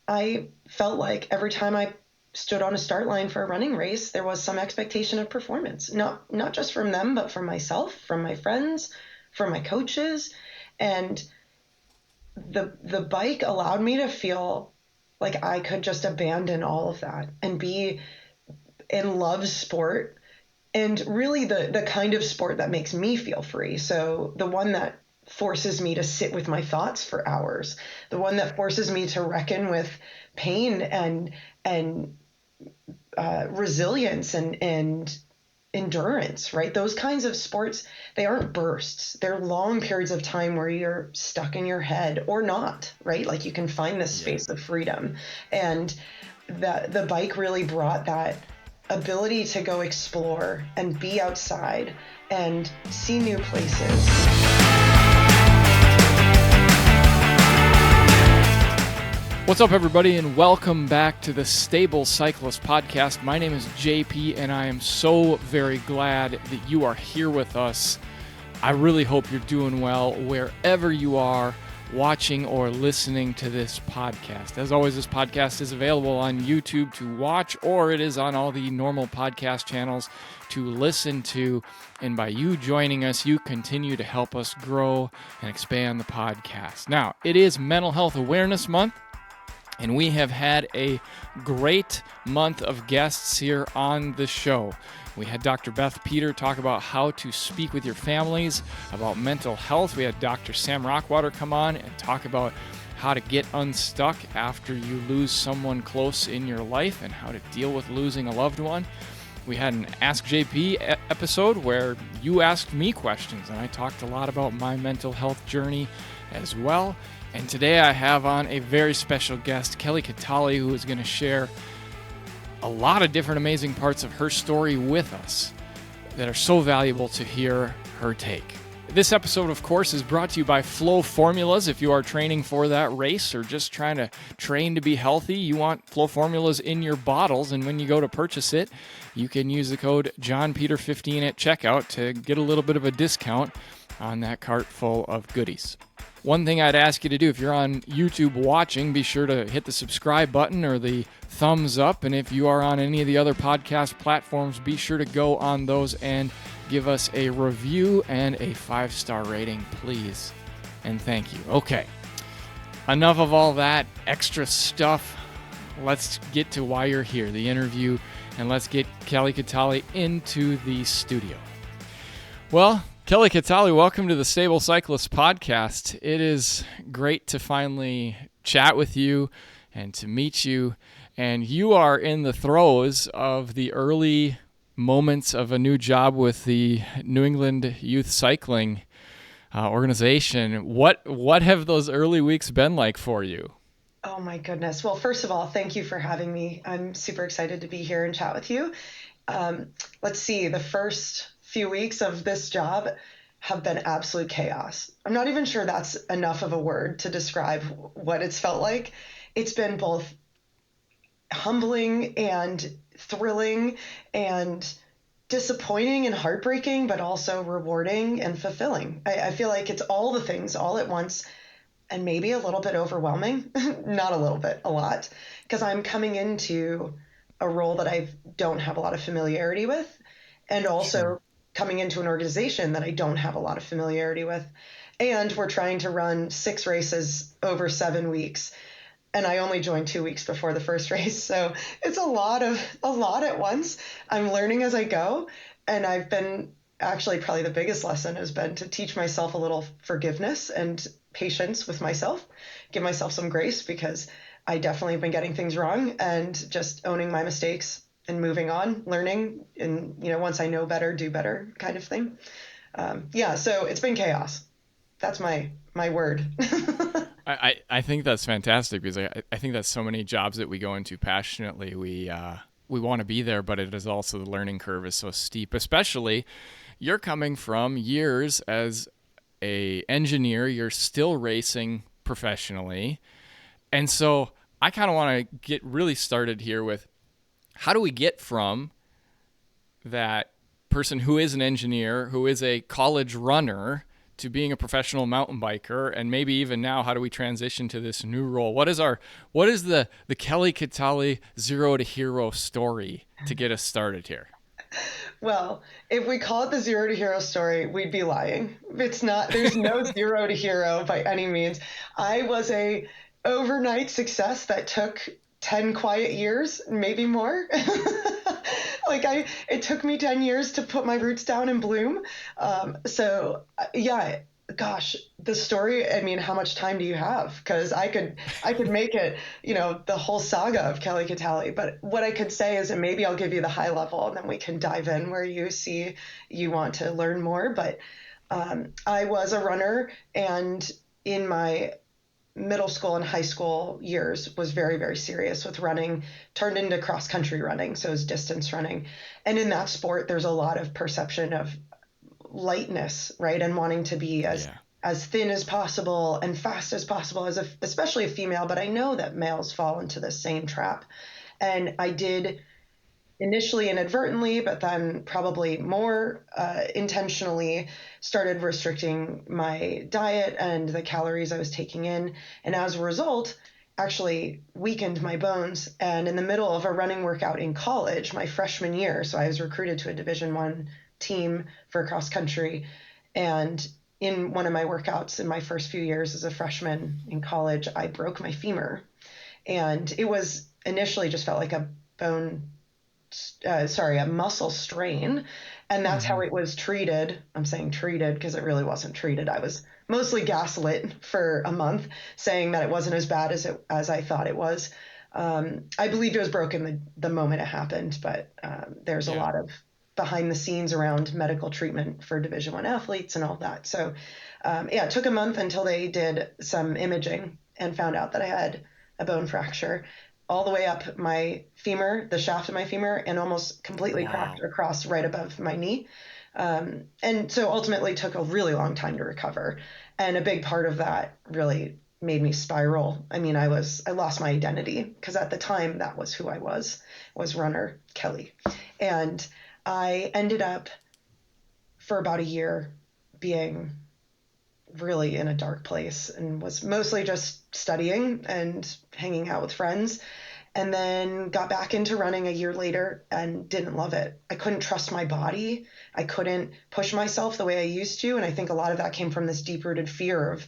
I felt like every time I stood on a start line for a running race, there was some expectation of performance, not just from them, but from myself, from my friends, from my coaches. And the bike allowed me to feel like I could just abandon all of that and be in love sport, and really the kind of sport that makes me feel free. So the one that forces me to sit with my thoughts for hours, the one that forces me to reckon with pain and resilience and endurance, right? Those kinds of sports, they aren't bursts. They're long periods of time where you're stuck in your head or not, right? Like you can find this space of freedom. And the bike really brought that ability to go explore and be outside and see new places. What's up, everybody, and welcome back to the Stable Cyclist podcast. My name is JP, and I am so very glad that you are here with us. I really hope you're doing well wherever you are watching or listening to this podcast. As always, this podcast is available on YouTube to watch, or it is on all the normal podcast channels to listen to. And by you joining us, you continue to help us grow and expand the podcast. Now, it is Mental Health Awareness Month, and we have had a great month of guests here on the show. We had Dr. Beth Peter talk about how to speak with your families about mental health. We had Dr. Sam Rockwater come on and talk about how to get unstuck after you lose someone close in your life and how to deal with losing a loved one. We had an Ask JP episode where you asked me questions, and I talked a lot about my mental health journey as well. And today I have on a very special guest, Kelly Catale, who is going to share a lot of different amazing parts of her story with us that are so valuable to hear her take. This episode, of course, is brought to you by Flow Formulas. If you are training for that race or just trying to train to be healthy, you want Flow Formulas in your bottles, and when you go to purchase it, you can use the code JohnPeter15 at checkout to get a little bit of a discount on that cart full of goodies. One thing I'd ask you to do, if you're on YouTube watching, be sure to hit the subscribe button or the thumbs up. And if you are on any of the other podcast platforms, be sure to go on those and give us a review and a 5-star rating, please. And thank you. Okay, enough of all that extra stuff. Let's get to why you're here, the interview, and let's get Kelly Catale into the studio. Well, Kelly Catale, welcome to the Stable Cyclist podcast. It is great to finally chat with you and to meet you. And you are in the throes of the early moments of a new job with the New England Youth Cycling organization. What have those early weeks been like for you? Oh my goodness. Well, first of all, thank you for having me. I'm super excited to be here and chat with you. Let's see, the first few weeks of this job have been absolute chaos. I'm not even sure that's enough of a word to describe what it's felt like. It's been both humbling and thrilling and disappointing and heartbreaking, but also rewarding and fulfilling. I feel like it's all the things all at once, and maybe a little bit overwhelming. Not a little bit, a lot, because I'm coming into a role that I don't have a lot of familiarity with, and also coming into an organization that I don't have a lot of familiarity with. And we're trying to run 6 races over 7 weeks. And I only joined 2 weeks before the first race. So it's a lot at once. I'm learning as I go. And I've been actually, probably the biggest lesson has been to teach myself a little forgiveness and patience with myself, give myself some grace, because I definitely have been getting things wrong, and just owning my mistakes and moving on, learning, and once I know better, do better, kind of thing. So it's been chaos. That's my word. I think that's fantastic, because I think that's so many jobs that we go into passionately. We want to be there, but it is also the learning curve is so steep. Especially, you're coming from years as a engineer. You're still racing professionally, and so I kind of want to get really started here with, how do we get from that person who is an engineer, who is a college runner, to being a professional mountain biker, and maybe even now, how do we transition to this new role? What is the Kelly Catale zero to hero story to get us started here? Well, if we call it the zero to hero story, we'd be lying. It's not, there's no zero to hero by any means. I was a overnight success that took 10 quiet years, maybe more. It took me 10 years to put my roots down and bloom. Yeah, gosh, the story, I mean, how much time do you have? Because I could make it, the whole saga of Kelly Catale. But what I could say is, and maybe I'll give you the high level and then we can dive in where you see you want to learn more. But I was a runner, and in my middle school and high school years was very, very serious with running, turned into cross country running. So it was distance running. And in that sport, there's a lot of perception of lightness, right? And wanting to be Yeah. as thin as possible and fast as possible, especially a female. But I know that males fall into the same trap. And I did initially inadvertently, but then probably more intentionally started restricting my diet and the calories I was taking in. And as a result, actually weakened my bones. And in the middle of a running workout in college, my freshman year, so I was recruited to a Division I team for cross country. And in one of my workouts in my first few years as a freshman in college, I broke my femur. And it was initially just felt like a a muscle strain. And that's how it was treated. I'm saying treated because it really wasn't treated. I was mostly gaslit for a month, saying that it wasn't as bad as I thought it was. I believed it was broken the moment it happened, but there's a Yeah. lot of behind the scenes around medical treatment for Division I athletes and all that. So, it took a month until they did some imaging and found out that I had a bone fracture all the way up my femur, the shaft of my femur, and almost completely cracked Wow. across right above my knee. And so ultimately took a really long time to recover. And a big part of that really made me spiral. I mean, I lost my identity because at the time that was who I was runner Kelly. And I ended up for about a year being really in a dark place and was mostly just studying and hanging out with friends, and then got back into running a year later and didn't love it. I couldn't trust my body. I couldn't push myself the way I used to. And I think a lot of that came from this deep rooted fear of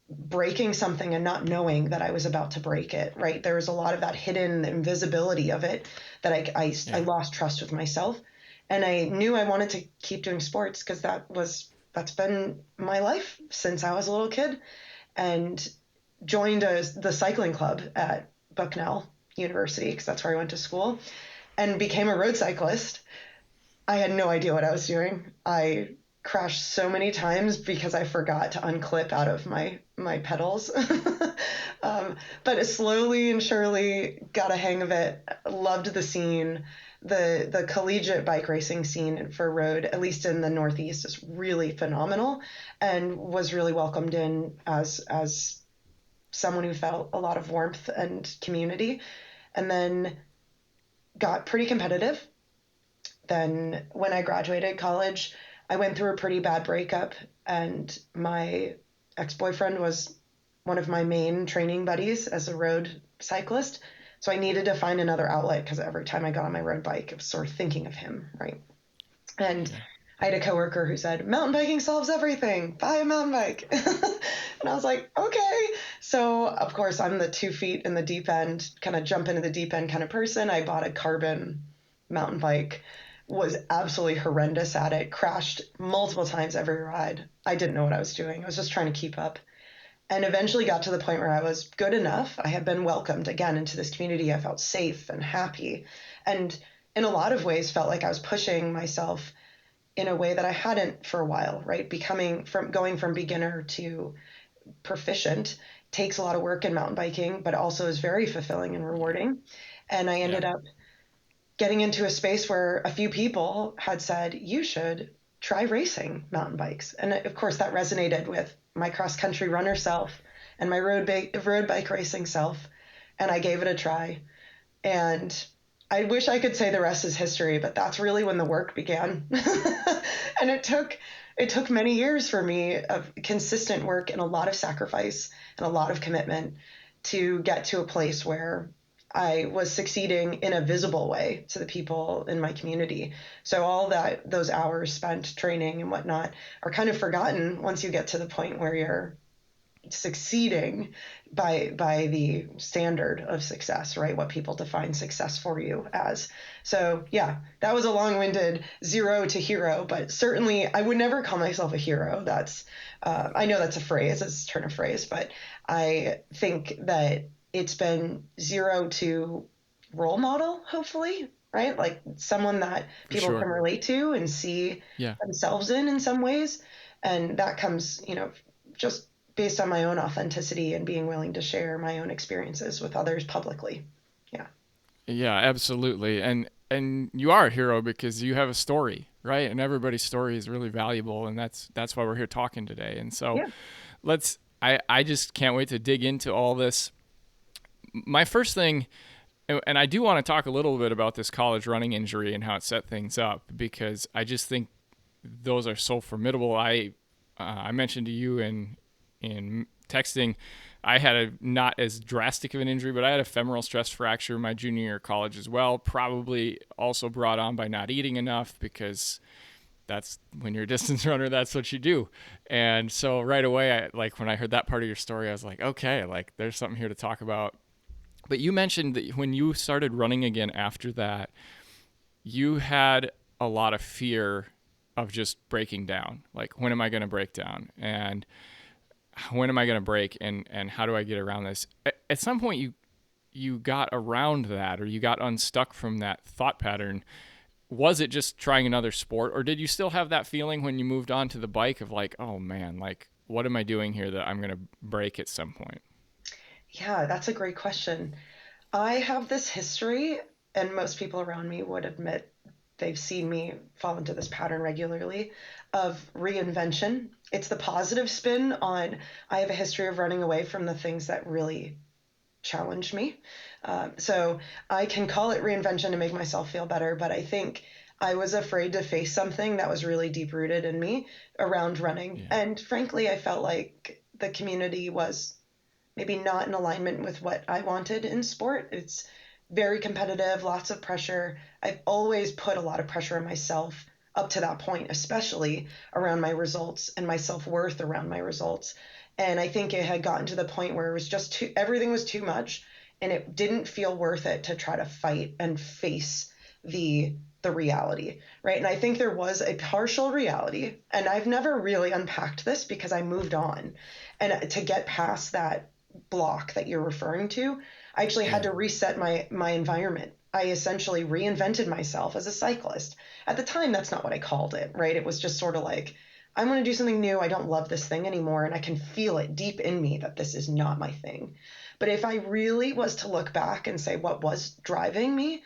breaking something and not knowing that I was about to break it, right? There was a lot of that hidden invisibility of it that I Yeah. lost trust with myself. And I knew I wanted to keep doing sports because that's been my life since I was a little kid, and joined the cycling club at Bucknell University because that's where I went to school, and became a road cyclist. I had no idea what I was doing. I crashed so many times because I forgot to unclip out of my pedals. But slowly and surely got a hang of it. Loved the scene. The collegiate bike racing scene for road, at least in the Northeast, is really phenomenal, and was really welcomed in as someone who felt a lot of warmth and community. And then got pretty competitive. Then when I graduated college, I went through a pretty bad breakup, and my ex-boyfriend was one of my main training buddies as a road cyclist. So I needed to find another outlet because every time I got on my road bike, I was sort of thinking of him, right? And Yeah. I had a coworker who said, "Mountain biking solves everything. Buy a mountain bike." And I was like, okay. So, of course, I'm the 2 feet in the deep end, kind of jump into the deep end kind of person. I bought a carbon mountain bike, was absolutely horrendous at it, crashed multiple times every ride. I didn't know what I was doing. I was just trying to keep up. And eventually got to the point where I was good enough. I had been welcomed again into this community. I felt safe and happy. And in a lot of ways, felt like I was pushing myself in a way that I hadn't for a while, right? Going from beginner to proficient takes a lot of work in mountain biking, but also is very fulfilling and rewarding. And I Yeah. ended up getting into a space where a few people had said, you should try racing mountain bikes. And of course, that resonated with my cross country runner self and my road bike racing self. And I gave it a try. And I wish I could say the rest is history, but that's really when the work began. And it took it took many years for me of consistent work and a lot of sacrifice and a lot of commitment to get to a place where I was succeeding in a visible way to the people in my community. So all that those hours spent training and whatnot are kind of forgotten once you get to the point where you're succeeding by the standard of success, right? What people define success for you as. So yeah, that was a long-winded zero to hero, but certainly I would never call myself a hero. That's I know that's a phrase, it's a turn of phrase, but I think that it's been zero to role model, hopefully, right? Like someone that For people sure. can relate to and see Yeah. themselves in some ways. And that comes, just based on my own authenticity and being willing to share my own experiences with others publicly. Yeah. Yeah, absolutely. And you are a hero because you have a story, right? And everybody's story is really valuable, and that's why we're here talking today. And so Yeah. let's I just can't wait to dig into all this. My first thing, and I do want to talk a little bit about this college running injury and how it set things up, because I just think those are so formidable. I mentioned to you in texting, I had a not as drastic of an injury, but I had a femoral stress fracture my junior year of college as well. Probably also brought on by not eating enough, because that's when you're a distance runner, that's what you do. And so right away, when I heard that part of your story, I was like, okay, like there's something here to talk about. But you mentioned that when you started running again after that, you had a lot of fear of just breaking down. Like, when am I going to break down? And when am I going to break? And how do I get around this? At some point, you got around that, or you got unstuck from that thought pattern. Was it just trying another sport, or did you still have that feeling when you moved on to the bike of like, oh man, like what am I doing here that I'm going to break at some point? Yeah, that's a great question. I have this history, and most people around me would admit they've seen me fall into this pattern regularly of reinvention. It's the positive spin on I have a history of running away from the things that really challenged me. So I can call it reinvention to make myself feel better, but I think I was afraid to face something that was really deep rooted in me around running. Yeah. And frankly, I felt like the community was maybe not in alignment with what I wanted in sport. It's very competitive, lots of pressure. I've always put a lot of pressure on myself up to that point, especially around my results and my self worth around my results. And I think it had gotten to the point where it was just everything was too much, and it didn't feel worth it to try to fight and face the reality, right? And I think there was a partial reality, and I've never really unpacked this because I moved on. And to get past that block that you're referring to, I actually had Yeah. to reset my environment. I essentially reinvented myself as a cyclist. At the time, that's not what I called it, right? It was just sort of like, I want to do something new. I don't love this thing anymore, and I can feel it deep in me that this is not my thing. But if I really was to look back and say what was driving me,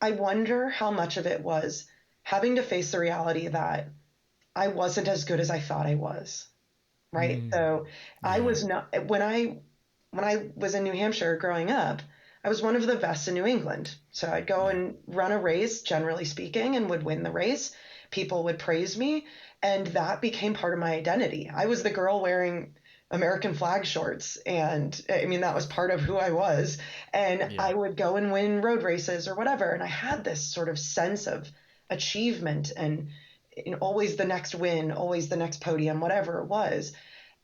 I wonder how much of it was having to face the reality that I wasn't as good as I thought I was, right? Mm, So I yeah. was not when I was in New Hampshire growing up, I was one of the best in New England. So I'd go Yeah. and run a race, generally speaking, and would win the race. People would praise me, and that became part of my identity. I was the girl wearing American flag shorts, and I mean that was part of who I was. And Yeah. I would go and win road races or whatever, and I had this sort of sense of achievement and always the next win, always the next podium, whatever it was.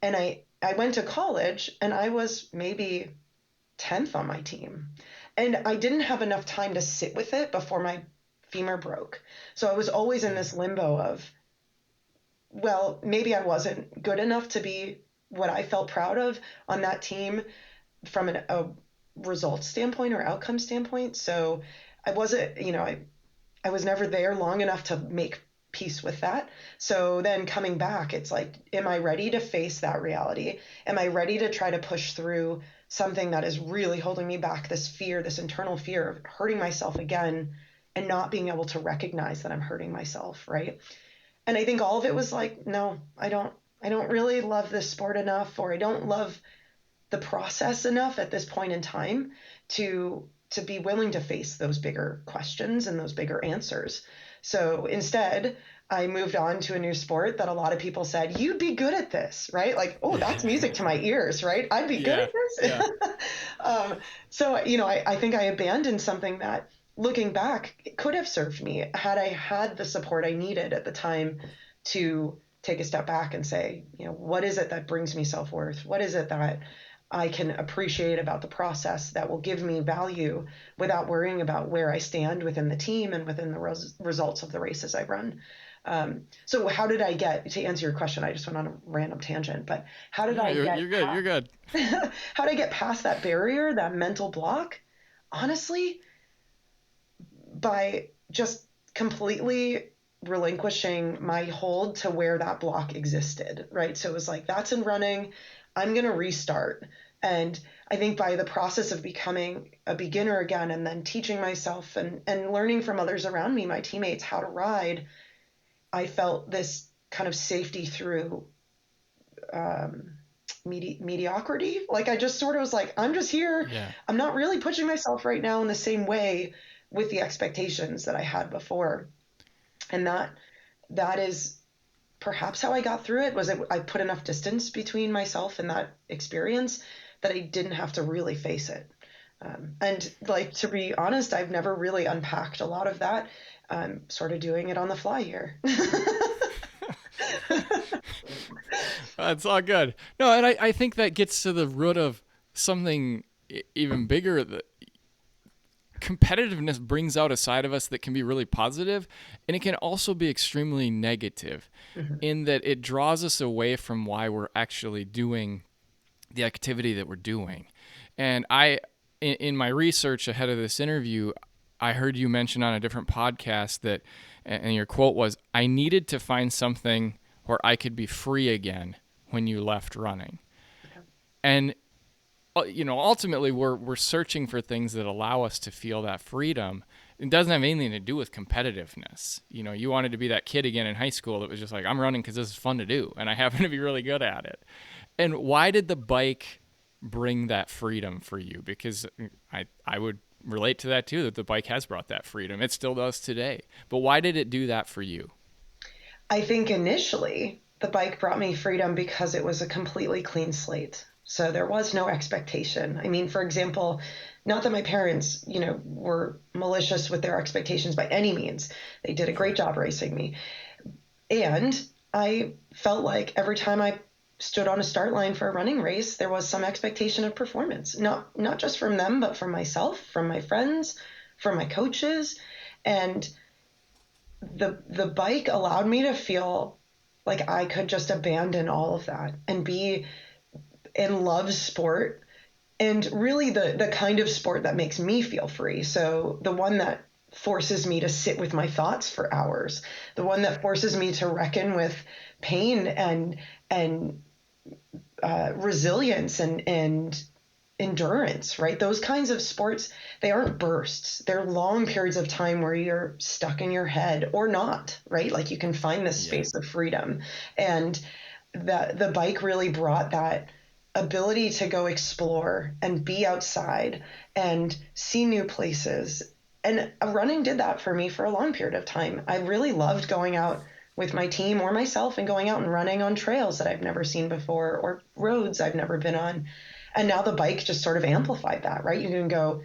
And I went to college and I was maybe 10th on my team. And I didn't have enough time to sit with it before my femur broke. So I was always in Yeah. this limbo of, well, maybe I wasn't good enough to be what I felt proud of on that team from a result standpoint or outcome standpoint. So I wasn't, I was never there long enough to make peace with that. So then coming back, it's like, am I ready to face that reality? Am I ready to try to push through something that is really holding me back? This fear, this internal fear of hurting myself again and not being able to recognize that I'm hurting myself, right? And I think all of it was like, no, I don't really love this sport enough, or I don't love the process enough at this point in time to to be willing to face those bigger questions and those bigger answers. So instead, I moved on to a new sport that a lot of people said, you'd be good at this, right? Like, oh, that's music to my ears, right? I'd be good Yeah. at this. Yeah. So, I think I abandoned something that, looking back, it could have served me had I had the support I needed at the time to take a step back and say, what is it that brings me self-worth? What is it that I can appreciate about the process that will give me value without worrying about where I stand within the team and within the results of the races I run. So how did I get, to answer your question, I just went on a random tangent, but how did No, I you're get good. You're good. how did I get past that barrier, that mental block? Honestly, by just completely relinquishing my hold to where that block existed, right? So it was like, that's in running, I'm going to restart. And I think by the process of becoming a beginner again and then teaching myself and learning from others around me, my teammates, how to ride, I felt this kind of safety through mediocrity. Like I just sort of was like, I'm just here. Yeah. I'm not really pushing myself right now in the same way with the expectations that I had before. And that is perhaps how I got through it. I put enough distance between myself and that experience that I didn't have to really face it. And like, to be honest, I've never really unpacked a lot of that. I'm sort of doing it on the fly here. That's all good. No, and I think that gets to the root of something even bigger. That competitiveness brings out a side of us that can be really positive, and it can also be extremely negative Mhm. in that it draws us away from why we're actually doing the activity that we're doing. And in my research ahead of this interview, I heard you mention on a different podcast that, and your quote was, I needed to find something where I could be free again when you left running. And ultimately we're searching for things that allow us to feel that freedom. It doesn't have anything to do with competitiveness. You wanted to be that kid again in high school that was just like, I'm running because this is fun to do, and I happen to be really good at it. And why did the bike bring that freedom for you? Because I would relate to that too, that the bike has brought that freedom. It still does today. But why did it do that for you? I think initially the bike brought me freedom because it was a completely clean slate. So there was no expectation. I mean, for example, not that my parents, were malicious with their expectations by any means. They did a great Sure. job raising me. And I felt like every time I stood on a start line for a running race, there was some expectation of performance. Not just from them, but from myself, from my friends, from my coaches. And the bike allowed me to feel like I could just abandon all of that and be and love sport, and really the kind of sport that makes me feel free. So the one that forces me to sit with my thoughts for hours, the one that forces me to reckon with pain and resilience and endurance, right? Those kinds of sports, they aren't bursts. They're long periods of time where you're stuck in your head or not, right? Like you can find this Yeah. space of freedom. And the bike really brought that ability to go explore and be outside and see new places. And running did that for me for a long period of time. I really loved going out with my team or myself and going out and running on trails that I've never seen before or roads I've never been on. And now the bike just sort of amplified that, right? You can go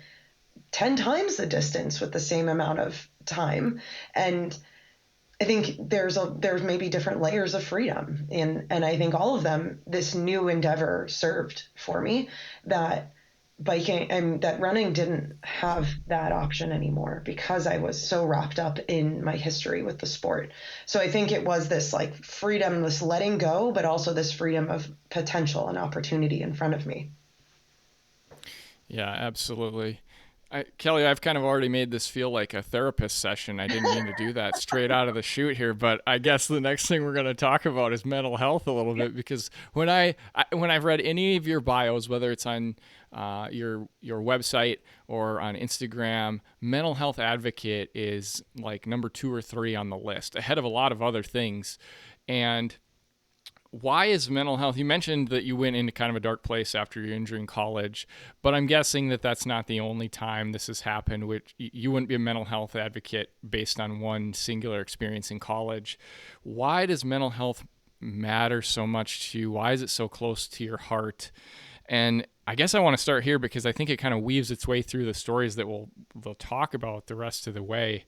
10 times the distance with the same amount of time. And I think there's maybe different layers of freedom, and I think all of them, this new endeavor served for me, that biking and that running didn't have that option anymore because I was so wrapped up in my history with the sport. So I think it was this like freedom, this letting go, but also this freedom of potential and opportunity in front of me. Yeah, absolutely. Kelly, I've kind of already made this feel like a therapist session. I didn't mean to do that straight out of the chute here, but I guess the next thing we're going to talk about is mental health a little bit, because when I've read any of your bios, whether it's on your website or on Instagram, mental health advocate is like number 2 or 3 on the list, ahead of a lot of other things. And why is mental health? You mentioned that you went into kind of a dark place after your injury in college, but I'm guessing that that's not the only time this has happened. Which you wouldn't be a mental health advocate based on one singular experience in college. Why does mental health matter so much to you? Why is it so close to your heart? And I guess I want to start here because I think it kind of weaves its way through the stories that we'll talk about the rest of the way.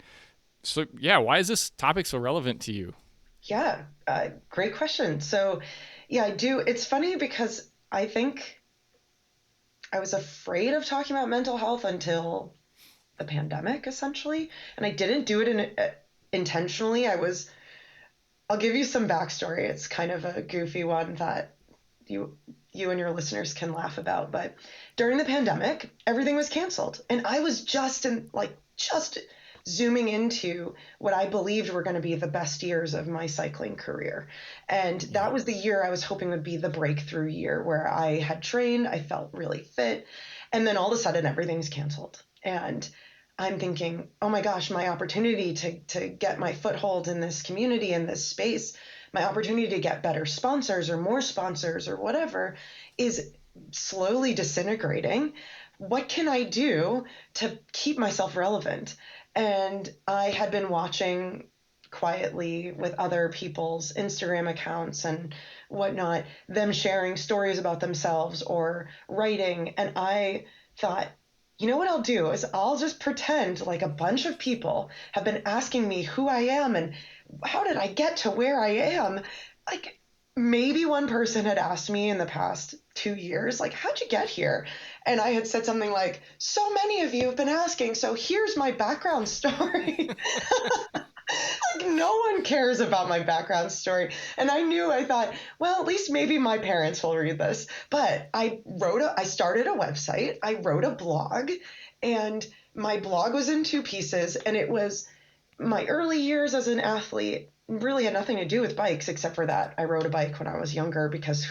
So yeah, why is this topic so relevant to you? Yeah, great question. So, yeah, I do. It's funny because I think I was afraid of talking about mental health until the pandemic, essentially, and I didn't do it intentionally. I'll give you some backstory. It's kind of a goofy one that you you and your listeners can laugh about. But during the pandemic, everything was canceled, and I was just zooming into what I believed were going to be the best years of my cycling career. And Yeah. that was the year I was hoping would be the breakthrough year where I had trained, I felt really fit, and then all of a sudden everything's canceled. And I'm thinking, oh my gosh, my opportunity to get my foothold in this community, in this space, my opportunity to get better sponsors or more sponsors or whatever is slowly disintegrating. What can I do to keep myself relevant? And I had been watching quietly with other people's Instagram accounts and whatnot, them sharing stories about themselves or writing. And I thought, you know what I'll do is I'll just pretend like a bunch of people have been asking me who I am and how did I get to where I am? Like maybe one person had asked me in the past 2 years, like, how'd you get here? And I had said something like, so many of you have been asking, so here's my background story. Like no one cares about my background story. And I thought, well, at least maybe my parents will read this. But I started a website, I wrote a blog, and my blog was in two pieces, and it was my early years as an athlete really had nothing to do with bikes except for that I rode a bike when I was younger because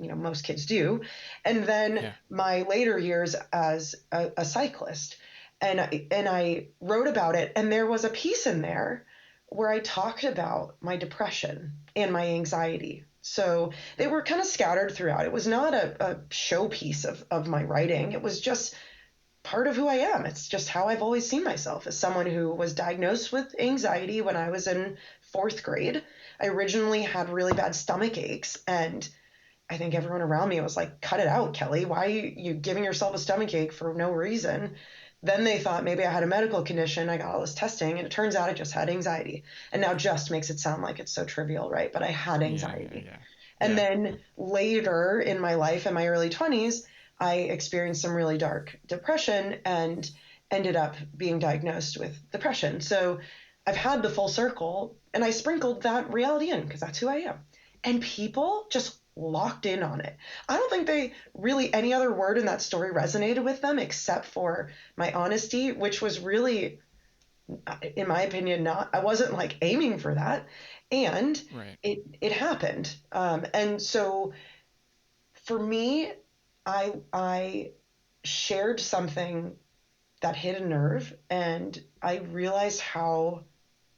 most kids do. And then Yeah. my later years as a cyclist. And I wrote about it, and there was a piece in there where I talked about my depression and my anxiety. So they were kind of scattered throughout. It was not a showpiece of my writing. It was just part of who I am. It's just how I've always seen myself as someone who was diagnosed with anxiety when I was in fourth grade. I originally had really bad stomach aches, and I think everyone around me was like, cut it out, Kelly. Why are you giving yourself a stomach ache for no reason? Then they thought maybe I had a medical condition. I got all this testing, and it turns out I just had anxiety. And now just makes it sound like it's so trivial, right? But I had Yeah. Yeah. anxiety. Yeah. And Yeah. then later in my life, in my early 20s, I experienced some really dark depression and ended up being diagnosed with depression. So I've had the full circle, and I sprinkled that reality in because that's who I am. And people just locked in on it. I don't think they really, any other word in that story resonated with them except for my honesty, which was really, in my opinion, not, I wasn't like aiming for that. And Right. it happened. And so for me, I shared something that hit a nerve, and I realized how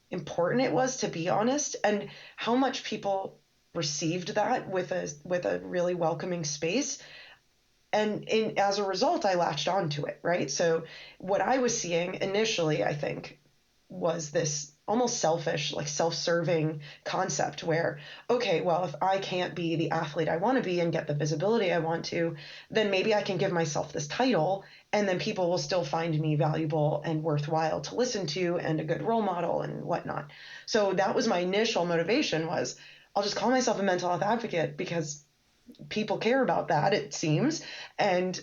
important it was to be honest, and how much people received that with a really welcoming space. And as a result, I latched onto it, right? So what I was seeing initially, I think, was this almost selfish, like self-serving concept where, okay, well, if I can't be the athlete I want to be and get the visibility I want to, then maybe I can give myself this title, and then people will still find me valuable and worthwhile to listen to and a good role model and whatnot. So that was my initial motivation, was I'll just call myself a mental health advocate because people care about that, it seems. And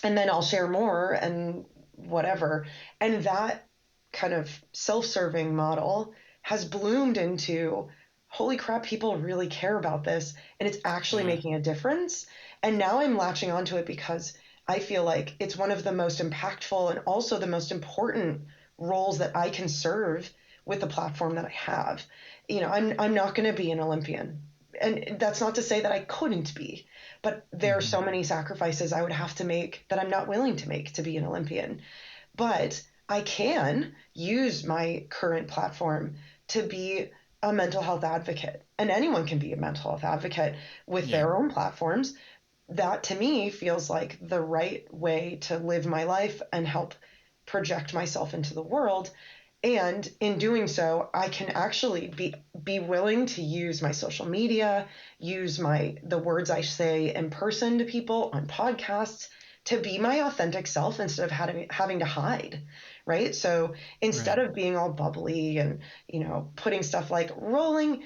and then I'll share more and whatever. And that kind of self-serving model has bloomed into, holy crap, people really care about this and it's actually Yeah. making a difference. And now I'm latching onto it because I feel like it's one of the most impactful and also the most important roles that I can serve with the platform that I have. I'm not going to be an Olympian. And that's not to say that I couldn't be, but there are Mm-hmm. so many sacrifices I would have to make that I'm not willing to make to be an Olympian. But I can use my current platform to be a mental health advocate. and anyone can be a mental health advocate with Yeah. their own platforms. That to me feels like the right way to live my life and help project myself into the world. And in doing so, I can actually be willing to use my social media, use the words I say in person to people on podcasts to be my authentic self instead of having to hide, right? So instead Right. of being all bubbly and putting stuff like rolling,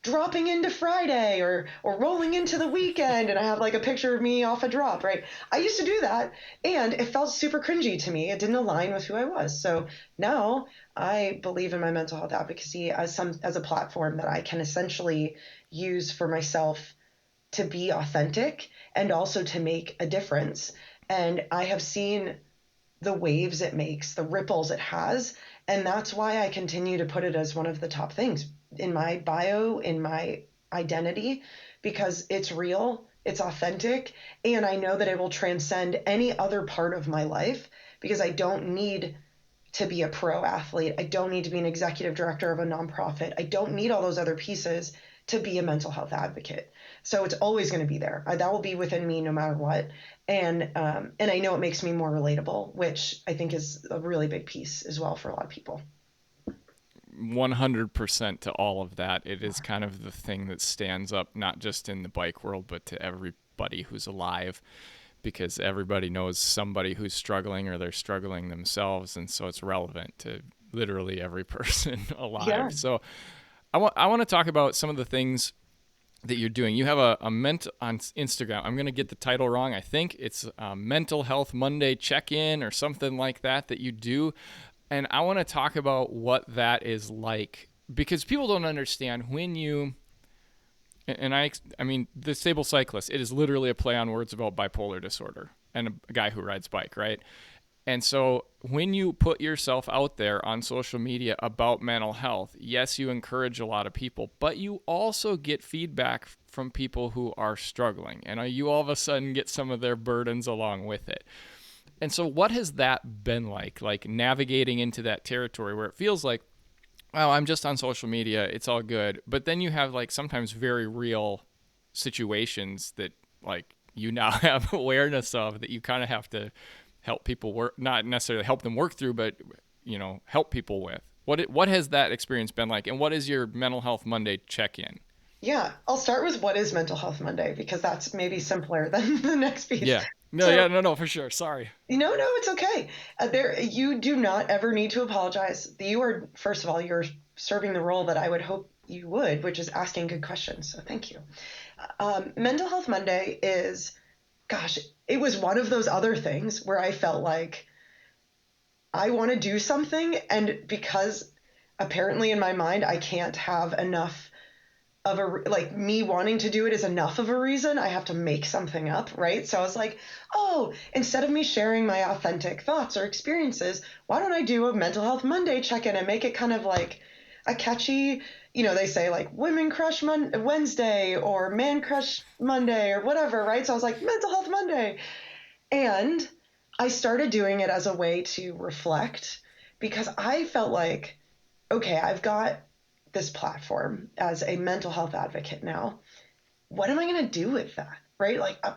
dropping into Friday or rolling into the weekend, and I have like a picture of me off a drop, right? I used to do that, and it felt super cringy to me. It didn't align with who I was. So now I believe in my mental health advocacy as a platform that I can essentially use for myself to be authentic and also to make a difference. And I have seen the waves it makes, the ripples it has, and that's why I continue to put it as one of the top things in my bio, in my identity, because it's real, it's authentic, and I know that it will transcend any other part of my life because I don't need to be a pro athlete. I don't need to be an executive director of a nonprofit. I don't need all those other pieces to be a mental health advocate. So it's always going to be there. That will be within me no matter what. And I know it makes me more relatable, which I think is a really big piece as well for a lot of people. 100% to all of that. It is kind of the thing that stands up, not just in the bike world, but to everybody who's alive, because everybody knows somebody who's struggling or they're struggling themselves. And so it's relevant to literally every person Yeah. alive. So I want to talk about some of the things that you're doing. You have a on Instagram. I'm going to get the title wrong. I think it's Mental Health Monday check-in or something like that you do. And I want to talk about what that is like, because people don't understand when you, and I mean, the Stable Cyclist, it is literally a play on words about bipolar disorder and a guy who rides bike, right? And so when you put yourself out there on social media about mental health, yes, you encourage a lot of people, but you also get feedback from people who are struggling, and you all of a sudden get some of their burdens along with it. And so what has that been like navigating into that territory where it feels like, well, I'm just on social media, it's all good, but then you have like sometimes very real situations that like you now have awareness of that you kind of have to help people work, not necessarily help them work through, but help people with. What has that experience been like, and what is your Mental Health Monday check-in? Yeah. I'll start with what is Mental Health Monday because that's maybe simpler than the next piece. Yeah. No, So yeah, no, for sure. Sorry. no, it's okay. You do not ever need to apologize. You are, first of all, you're serving the role that I would hope you would, which is asking good questions. So thank you. Mental Health Monday is, gosh, it was one of those other things where I felt like I want to do something, and because apparently in my mind I can't have enough of like me wanting to do it is enough of a reason. I have to make something up, right? So I was like, oh, instead of me sharing my authentic thoughts or experiences, why don't I do a Mental Health Monday check-in and make it kind of like a catchy, they say like Women Crush Wednesday or Man Crush Monday or whatever, right? So I was like, Mental Health Monday. And I started doing it as a way to reflect because I felt like, okay, I've got this platform as a mental health advocate now. What am I going to do with that? Right? Like, Yeah.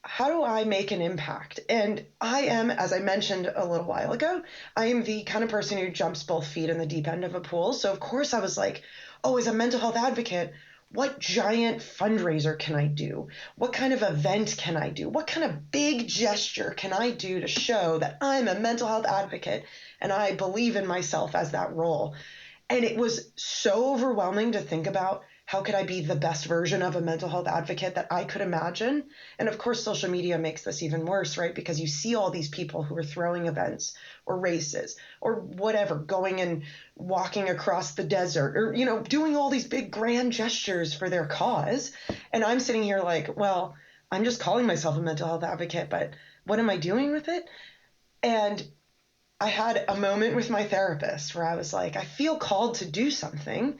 how do I make an impact? And I am, as I mentioned a little while ago, I am the kind of person who jumps both feet in the deep end of a pool. So of course I was like, oh, as a mental health advocate, what giant fundraiser can I do? What kind of event can I do? What kind of big gesture can I do to show that I'm a mental health advocate and I believe in myself as that role? And it was so overwhelming to think about how could I be the best version of a mental health advocate that I could imagine. And of course, social media makes this even worse, right? Because you see all these people who are throwing events or races or whatever, going and walking across the desert or, doing all these big grand gestures for their cause. And I'm sitting here like, well, I'm just calling myself a mental health advocate, but what am I doing with it? And I had a moment with my therapist where I was like, I feel called to do something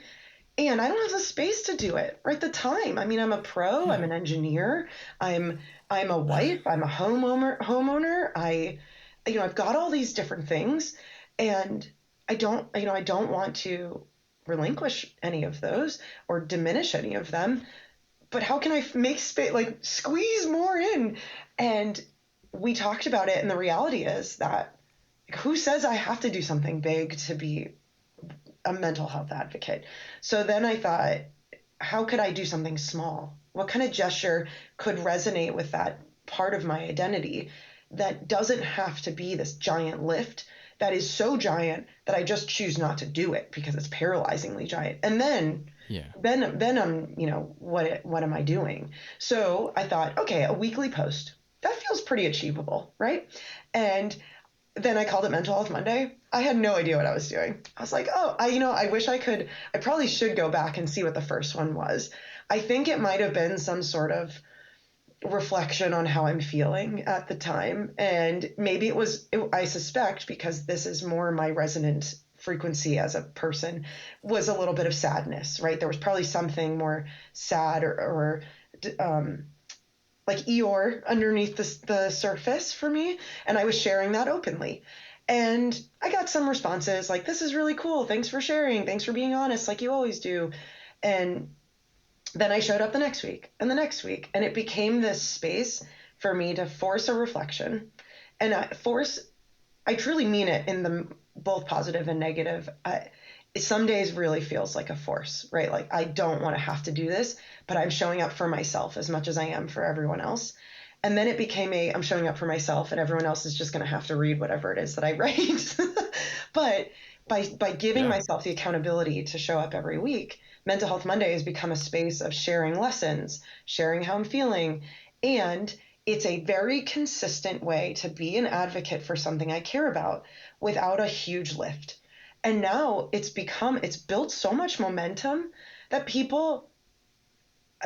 and I don't have the space to do it or at the time. I mean, I'm a pro, I'm an engineer, I'm I'm a wife, I'm a homeowner. I've got all these different things and I don't want to relinquish any of those or diminish any of them, but how can I make space, like squeeze more in? And we talked about it, and the reality is that who says I have to do something big to be a mental health advocate? So then I thought, how could I do something small? What kind of gesture could resonate with that part of my identity that doesn't have to be this giant lift that is so giant that I just choose not to do it because it's paralyzingly giant? And then Yeah. then I'm, what am I doing? So I thought, okay, a weekly post. That feels pretty achievable, right? And then I called it Mental Health Monday. I had no idea what I was doing. I was like, oh, I wish I could. I probably should go back and see what the first one was. I think it might have been some sort of reflection on how I'm feeling at the time. And maybe I suspect, because this is more my resonant frequency as a person, was a little bit of sadness, right? There was probably something more sad or like Eeyore underneath the surface for me. And I was sharing that openly. And I got some responses like, this is really cool. Thanks for sharing. Thanks for being honest, like you always do. And then I showed up the next week and the next week. And it became this space for me to force a reflection. And I truly mean it in the both positive and negative. Some days really feels like a force, right? Like I don't want to have to do this, but I'm showing up for myself as much as I am for everyone else. And then it became I'm showing up for myself and everyone else is just going to have to read whatever it is that I write. But by giving Yeah. myself the accountability to show up every week, Mental Health Monday has become a space of sharing lessons, sharing how I'm feeling. And it's a very consistent way to be an advocate for something I care about without a huge lift. And now it's built so much momentum that people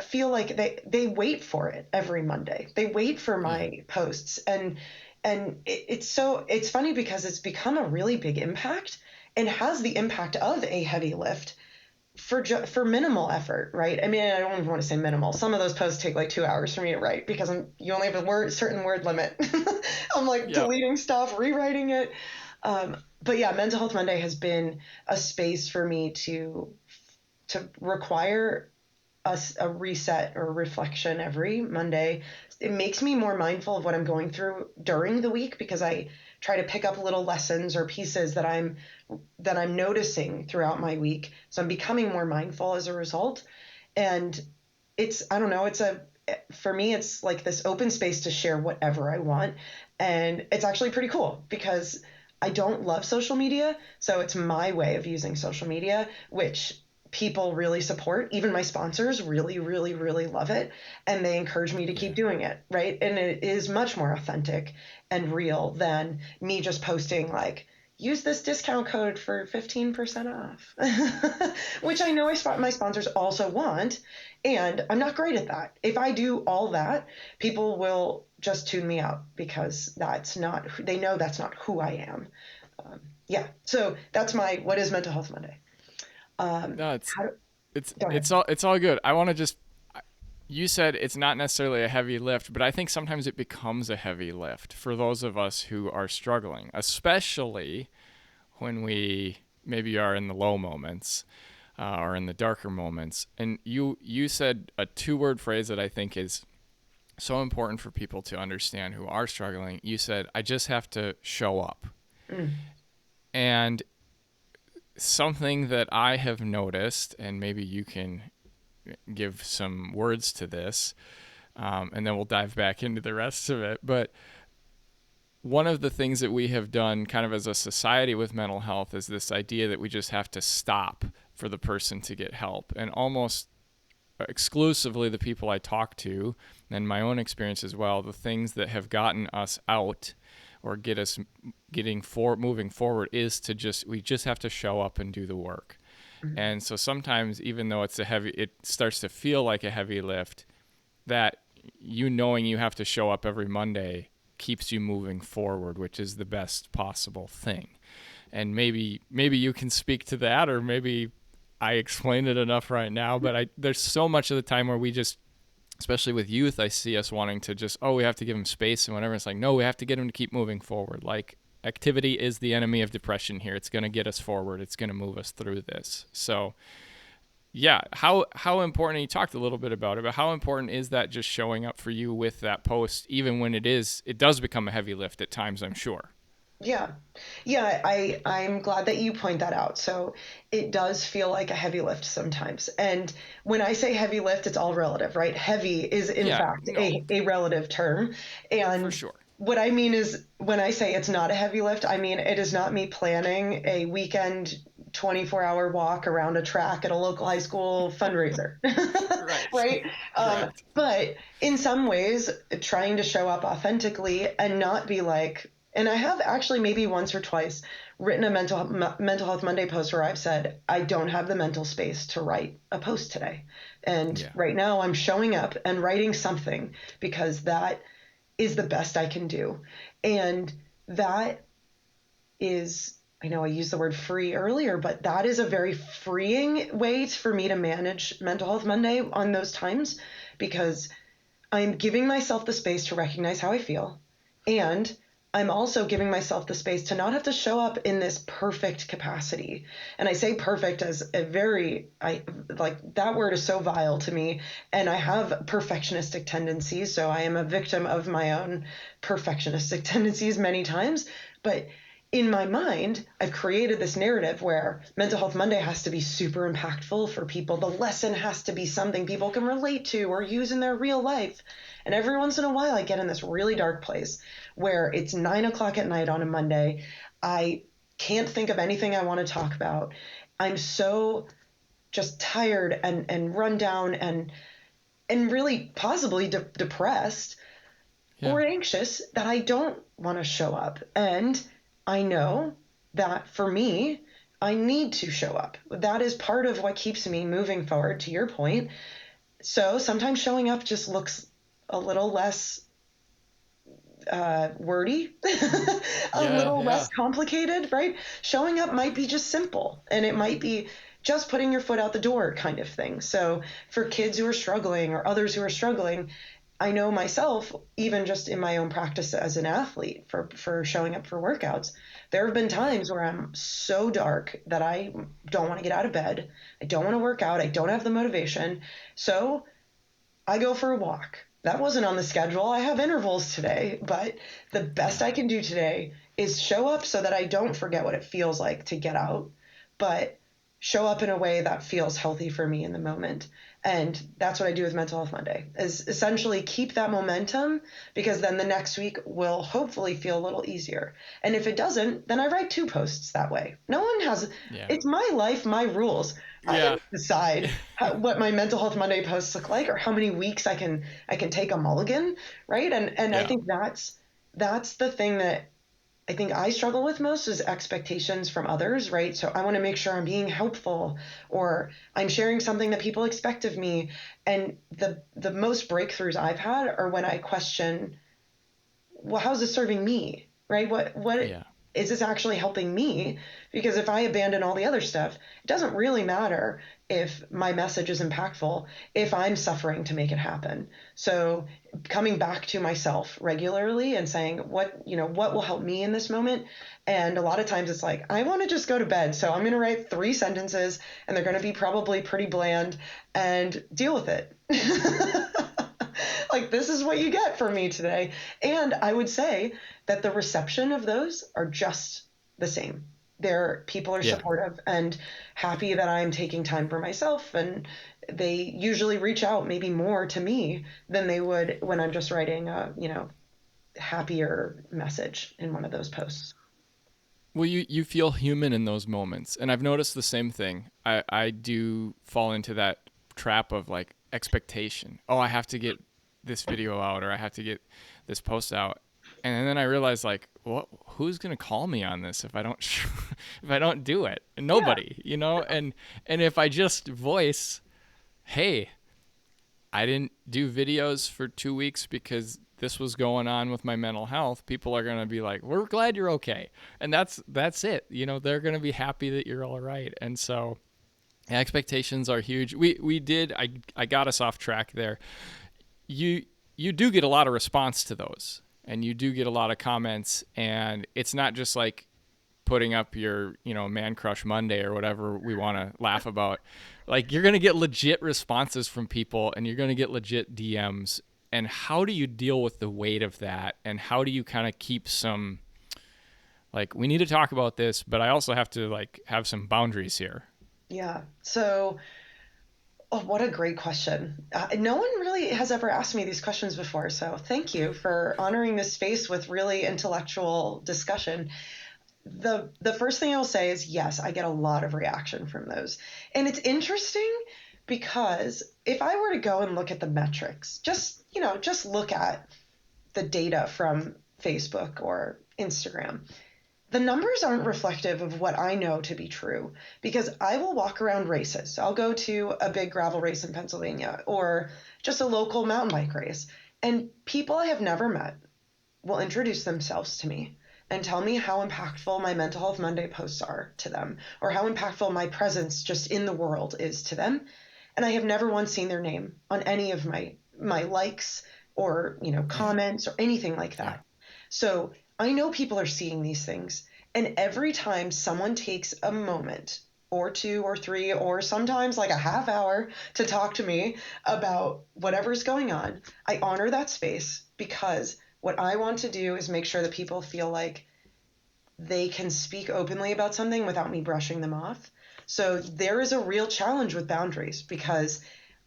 feel like they wait for it every Monday. They wait for Yeah. my posts. It's funny because it's become a really big impact and has the impact of a heavy lift for minimal effort, right? I mean, I don't even want to say minimal. Some of those posts take like 2 hours for me to write because you only have a certain word limit. I'm like Yep. deleting stuff, rewriting it. But yeah, Mental Health Monday has been a space for me to require a reset or reflection every Monday. It makes me more mindful of what I'm going through during the week because I try to pick up little lessons or pieces that I'm noticing throughout my week. So I'm becoming more mindful as a result. And I don't know, for me, it's like this open space to share whatever I want. And it's actually pretty cool because I don't love social media. So it's my way of using social media, which people really support. Even my sponsors really, really, really love it. And they encourage me to Yeah. keep doing it. Right. And it is much more authentic and real than me just posting like, use this discount code for 15% off, which I know my sponsors also want. And I'm not great at that. If I do all that, people will just tune me out because they know that's not who I am. Yeah. So that's what is Mental Health Monday? No, it's How do, it's Go it's ahead. all it's all good. I want to just you said it's not necessarily a heavy lift, but I think sometimes it becomes a heavy lift for those of us who are struggling, especially when we maybe are in the low moments or in the darker moments. And you said a two-word phrase that I think is so important for people to understand who are struggling. You said, I just have to show up. Mm, And something that I have noticed, and maybe you can give some words to this, and then we'll dive back into the rest of it. But one of the things that we have done kind of as a society with mental health is this idea that we just have to stop for the person to get help. And almost exclusively the people I talk to, and my own experience as well, the things that have gotten us out or get us moving forward is we just have to show up and do the work. mm, And so sometimes, even though it starts to feel like a heavy lift, that knowing you have to show up every Monday keeps you moving forward, which is the best possible thing. And maybe you can speak to that, or maybe I explained it enough right now. But there's so much of the time where we just, especially with youth, I see us wanting to just, we have to give them space and whatever. It's like, no, we have to get them to keep moving forward. Like Activity is the enemy of depression here. It's going to get us forward. It's going to move us through this. So, yeah, how important, you talked a little bit about it, but how important is that just showing up for you with that post, even when it does become a heavy lift at times, I'm sure. Yeah. Yeah, I'm glad that you point that out. So it does feel like a heavy lift sometimes. And when I say heavy lift, it's all relative, right? Heavy is in Yeah, fact no, a relative term. for And sure. what I mean is when I say it's not a heavy lift, I mean it is not me planning a weekend 24-hour walk around a track at a local high school fundraiser. Right. Right? Correct. But in some ways, trying to show up authentically and not be like, and I have actually maybe once or twice written a mental health Monday post where I've said I don't have the mental space to write a post today, and Yeah. right now I'm showing up and writing something because that is the best I can do, and that is, I know I used the word free earlier, but that is a very freeing way for me to manage Mental Health Monday on those times because I'm giving myself the space to recognize how I feel. And I'm also giving myself the space to not have to show up in this perfect capacity. And I say perfect as a very, I like that word is so vile to me. And I have perfectionistic tendencies. So I am a victim of my own perfectionistic tendencies many times. But in my mind, I've created this narrative where Mental Health Monday has to be super impactful for people. The lesson has to be something people can relate to or use in their real life. And every once in a while, I get in this really dark place where it's 9 o'clock at night on a Monday. I can't think of anything I want to talk about. I'm so just tired and run down and really possibly depressed Yeah. or anxious that I don't want to show up. And I know that for me, I need to show up. That is part of what keeps me moving forward, to your point. So sometimes showing up just looks a little less wordy, a Yeah, little less yeah. complicated, right? Showing up might be just simple and it might be just putting your foot out the door kind of thing. So for kids who are struggling or others who are struggling, I know myself, even just in my own practice as an athlete for showing up for workouts, there have been Yeah. times where I'm so dark that I don't want to get out of bed. I don't want to work out. I don't have the motivation. So I go for a walk. That wasn't on the schedule. I have intervals today, but the best Yeah. I can do today is show up so that I don't forget what it feels like to get out, but show up in a way that feels healthy for me in the moment. And that's what I do with Mental Health Monday is essentially keep that momentum because then the next week will hopefully feel a little easier. And if it doesn't, then I write two posts that way. No one has, Yeah. it's my life, my rules. I Yeah. decide what my Mental Health Monday posts look like or how many weeks I can take a mulligan, right? And I Yeah. think that's the thing that I think I struggle with most is expectations from others, right? So I want to make sure I'm being helpful or I'm sharing something that people expect of me. And the most breakthroughs I've had are when I question, well, how's this serving me? Right? What Yeah. is this actually helping me? Because if I abandon all the other stuff, it doesn't really matter if my message is impactful if I'm suffering to make it happen. So coming back to myself regularly and saying what will help me in this moment. And a lot of times it's like, I want to just go to bed. So I'm going to write 3 sentences and they're going to be probably pretty bland and deal with it. Like, this is what you get from me today. And I would say that the reception of those are just the same. People are Yeah. supportive and happy that I'm taking time for myself, and they usually reach out maybe more to me than they would when I'm just writing a happier message in one of those posts. Well, you feel human in those moments, and I've noticed the same thing. I do fall into that trap of like expectation. Oh, I have to get this video out, or I have to get this post out, and then I realize like, what? Who's gonna call me on this if I don't if I don't do it? Yeah, Nobody, you know. And if I just voice, hey, I didn't do videos for 2 weeks because this was going on with my mental health, people are going to be like, we're glad you're okay. And that's it. You know, they're going to be happy that you're all right. And so expectations are huge. We did, I got us off track there. You do get a lot of response to those. and you do get a lot of comments, and it's not just like putting up your, man crush Monday or whatever we want to laugh about. Like, you're going to get legit responses from people, and you're going to get legit DMs. And how do you deal with the weight of that? And how do you kind of keep some, like, we need to talk about this, but I also have to like have some boundaries here. Yeah. So, oh, what a great question. No one really has ever asked me these questions before. So thank you for honoring this space with really intellectual discussion. The first thing I'll say is yes, I get a lot of reaction from those. And it's interesting because if I were to go and look at the metrics, just look at the data from Facebook or Instagram, the numbers aren't reflective of what I know to be true because I will walk around races. I'll go to a big gravel race in Pennsylvania or just a local mountain bike race, and people I have never met will introduce themselves to me and tell me how impactful my Mental Health Monday posts are to them or how impactful my presence just in the world is to them. And I have never once seen their name on any of my likes or, Yeah. comments or anything like Yeah. that. So I know people are seeing these things. And every time someone takes a moment or two or three or sometimes like a half hour to talk to me about whatever's going on, I honor that space because what I want to do is make sure that people feel like they can speak openly about something without me brushing them off. So there is a real challenge with boundaries because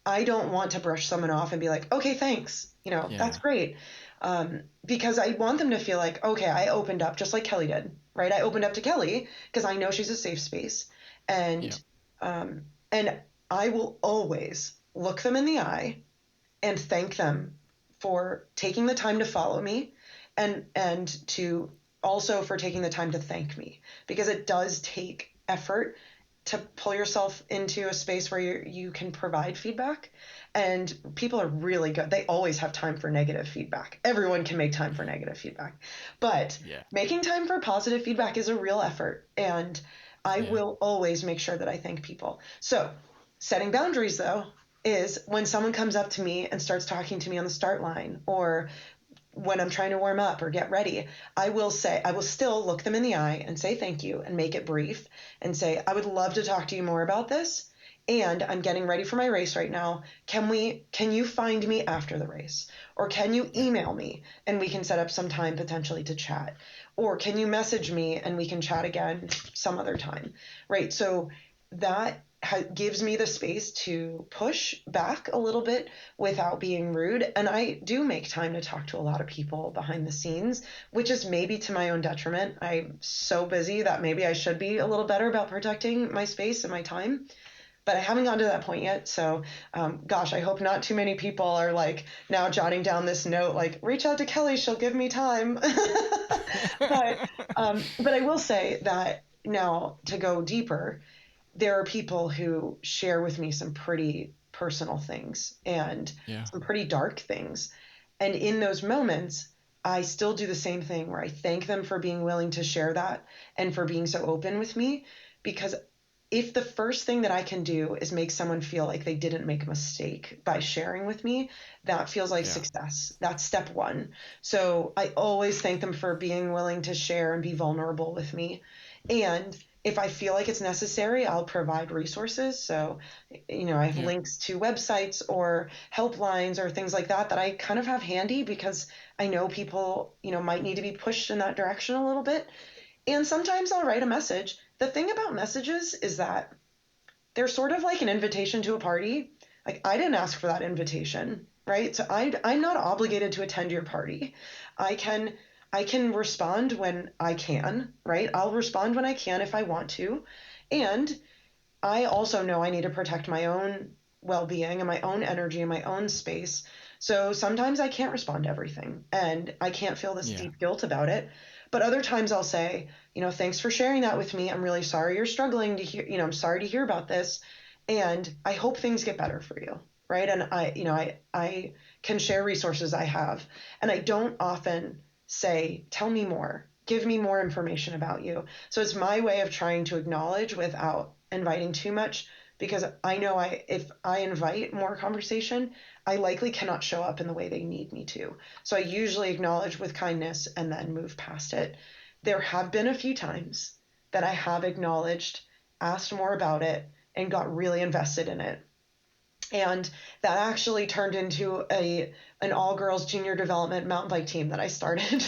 I don't want to brush someone off and be like, okay, thanks. That's Yeah. great. Because I want them to feel like, okay, I opened up just like Kelly did, right? I opened up to Kelly because I know she's a safe space. Yeah. And I will always look them in the eye and thank them for taking the time to follow me and to also for taking the time to thank me because it does take effort to pull yourself into a space where you can provide feedback, and people are really good. They always have time for negative feedback. Everyone can make time for negative feedback, but Yeah. making time for positive feedback is a real effort, and I Yeah. will always make sure that I thank people. So setting boundaries though is when someone comes up to me and starts talking to me on the start line or when I'm trying to warm up or get ready, I will still look them in the eye and say thank you and make it brief and say, I would love to talk to you more about this. And I'm getting ready for my race right now. Can you find me after the race? Or can you Yeah. email me and we can set up some time potentially to chat? Or can you message me and we can chat again some other time? Right. So that gives me the space to push back a little bit without being rude. And I do make time to talk to a lot of people behind the scenes, which is maybe to my own detriment. I'm so busy that maybe I should be a little better about protecting my space and my time. But I haven't gotten to that point yet. So, gosh, I hope not too many people are like now jotting down this note, like, reach out to Kelly, she'll give me time. But I will say that now to go deeper, there are people who share with me some pretty personal things and Yeah. some pretty dark things. And in those moments, I still do the same thing where I thank them for being willing to share that and for being so open with me. Because if the first thing that I can do is make someone feel like they didn't make a mistake by sharing with me, that feels like Yeah. success. That's step one. So I always thank them for being willing to share and be vulnerable with me. And if I feel like it's necessary, I'll provide resources. So, I have Yeah. links to websites or helplines or things like that that I kind of have handy because I know people, might need to be pushed in that direction a little bit. And sometimes I'll write a message. The thing about messages is that they're sort of like an invitation to a party. Like I didn't ask for that invitation, right? So I'm not obligated to attend your party. I can I can respond when I can, right? I'll respond when I can if I want to. And I also know I need to protect my own well-being and my own energy and my own space. So sometimes I can't respond to everything and I can't feel this Yeah. deep guilt about it. But other times I'll say, thanks for sharing that with me. I'm really sorry you're struggling to hear, I'm sorry to hear about this. And I hope things get better for you. Right. And I can share resources I have. And I don't often say, tell me more, give me more information about you. So it's my way of trying to acknowledge without inviting too much because I know if I invite more conversation, I likely cannot show up in the way they need me to. So I usually acknowledge with kindness and then move past it. There have been a few times that I have acknowledged, asked more about it, and got really invested in it. And that actually turned into an all girls junior development mountain bike team that I started.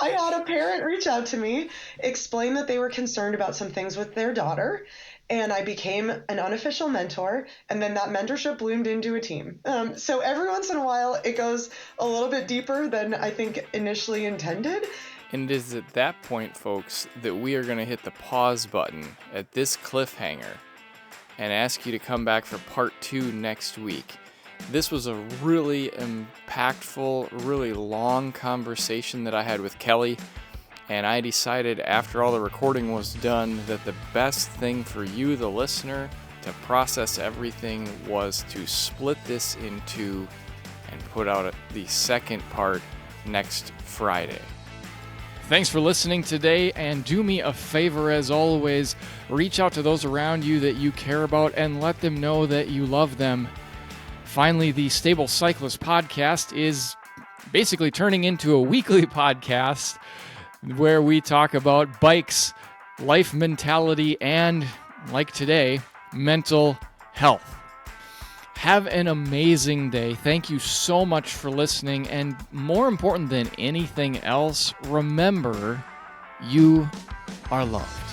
I had a parent reach out to me, explain that they were concerned about some things with their daughter, and I became an unofficial mentor, and then that mentorship bloomed into a team. So every once in a while, it goes a little bit deeper than I think initially intended. And it is at that point, folks, that we are going to hit the pause button at this cliffhanger and ask you to come back for part 2 next week. This was a really impactful, really long conversation that I had with Kelly, and I decided after all the recording was done that the best thing for you, the listener, to process everything was to split this in 2 and put out the second part next Friday. Thanks for listening today, and do me a favor as always, reach out to those around you that you care about and let them know that you love them. Finally, the Stable Cyclist podcast is basically turning into a weekly podcast where we talk about bikes, life mentality, and, like today, mental health. Have an amazing day. Thank you so much for listening. And more important than anything else, remember, you are loved.